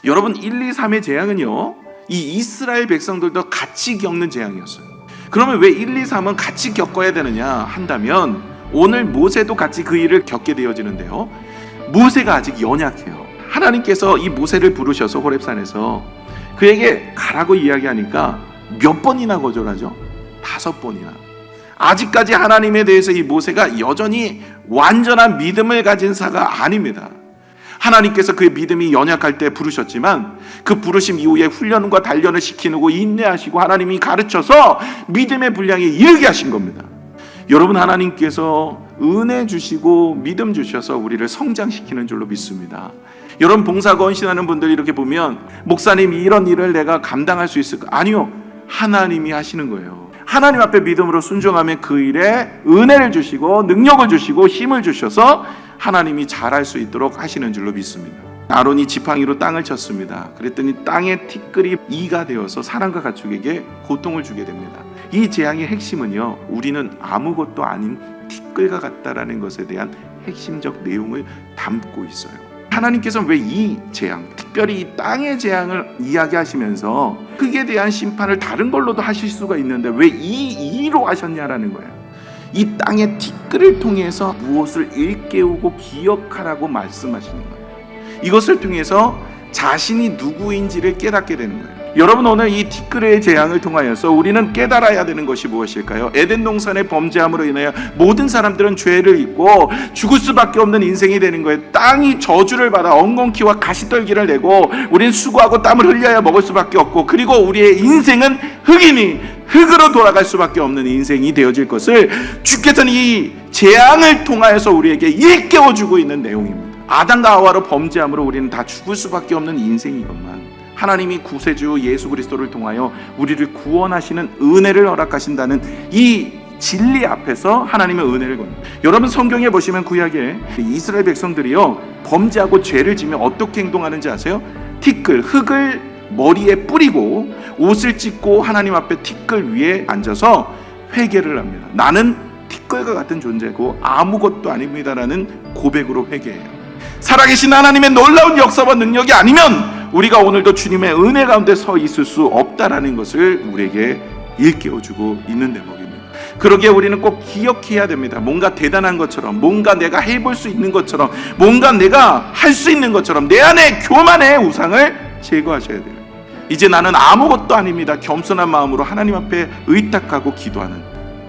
여러분 1, 2, 3의 재앙은요, 이 이스라엘 백성들도 같이 겪는 재앙이었어요. 그러면 왜 1, 2, 3은 같이 겪어야 되느냐 한다면 오늘 모세도 같이 그 일을 겪게 되어지는데요, 모세가 아직 연약해요. 하나님께서 이 모세를 부르셔서 호렙산에서 그에게 가라고 이야기하니까 몇 번이나 거절하죠? 5번이나. 아직까지 하나님에 대해서 이 모세가 여전히 완전한 믿음을 가진 사가 아닙니다. 하나님께서 그의 믿음이 연약할 때 부르셨지만 그 부르심 이후에 훈련과 단련을 시키고 인내하시고 하나님이 가르쳐서 믿음의 분량에 이르게 하신 겁니다. 여러분, 하나님께서 은혜 주시고 믿음 주셔서 우리를 성장시키는 줄로 믿습니다. 여러분, 봉사 건신하는 분들 이렇게 보면 목사님이 이런 일을 내가 감당할 수 있을까? 아니요, 하나님이 하시는 거예요. 하나님 앞에 믿음으로 순종하면 그 일에 은혜를 주시고 능력을 주시고 힘을 주셔서 하나님이 잘할 수 있도록 하시는 줄로 믿습니다. 아론이 지팡이로 땅을 쳤습니다. 그랬더니 땅의 티끌이 이가 되어서 사람과 가축에게 고통을 주게 됩니다. 이 재앙의 핵심은요, 우리는 아무것도 아닌 티끌과 같다라는 것에 대한 핵심적 내용을 담고 있어요. 하나님께서는 왜 이 재앙, 특별히 이 땅의 재앙을 이야기하시면서 흙에 대한 심판을 다른 걸로도 하실 수가 있는데 왜 이로 하셨냐라는 거예요. 이 땅의 티끌을 통해서 무엇을 일깨우고 기억하라고 말씀하시는 거예요. 이것을 통해서 자신이 누구인지를 깨닫게 되는 거예요. 여러분, 오늘 이 티끌의 재앙을 통하여서 우리는 깨달아야 되는 것이 무엇일까요? 에덴 동산의 범죄함으로 인하여 모든 사람들은 죄를 짓고 죽을 수밖에 없는 인생이 되는 거예요. 땅이 저주를 받아 엉겅퀴와 가시떨기를 내고 우리는 수고하고 땀을 흘려야 먹을 수밖에 없고, 그리고 우리의 인생은 흙이니 흙으로 돌아갈 수밖에 없는 인생이 되어질 것을 주께서는 이 재앙을 통하여서 우리에게 일깨워주고 있는 내용입니다. 아담과 하와로 범죄함으로 우리는 다 죽을 수밖에 없는 인생이건만 하나님이 구세주 예수 그리스도를 통하여 우리를 구원하시는 은혜를 허락하신다는 이 진리 앞에서 하나님의 은혜를 겁니다. 여러분, 성경에 보시면 구약에 이스라엘 백성들이요, 범죄하고 죄를 지면 어떻게 행동하는지 아세요? 티끌, 흙을 머리에 뿌리고 옷을 찢고 하나님 앞에 티끌 위에 앉아서 회개를 합니다. 나는 티끌과 같은 존재고 아무것도 아닙니다라는 고백으로 회개해요. 살아계신 하나님의 놀라운 역사와 능력이 아니면 우리가 오늘도 주님의 은혜 가운데 서 있을 수 없다라는 것을 우리에게 일깨워주고 있는 대목입니다. 그러기에 우리는 꼭 기억해야 됩니다. 뭔가 대단한 것처럼, 뭔가 내가 해볼 수 있는 것처럼, 뭔가 내가 할 수 있는 것처럼 내 안에 교만의 우상을 제거하셔야 돼요. 이제 나는 아무것도 아닙니다. 겸손한 마음으로 하나님 앞에 의탁하고 기도하는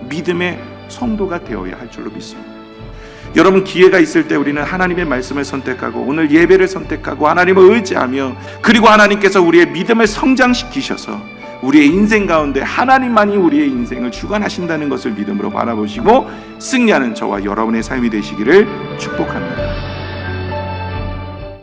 믿음의 성도가 되어야 할 줄로 믿습니다. 여러분, 기회가 있을 때 우리는 하나님의 말씀을 선택하고 오늘 예배를 선택하고 하나님을 의지하며, 그리고 하나님께서 우리의 믿음을 성장시키셔서 우리의 인생 가운데 하나님만이 우리의 인생을 주관하신다는 것을 믿음으로 바라보시고 승리하는 저와 여러분의 삶이 되시기를 축복합니다.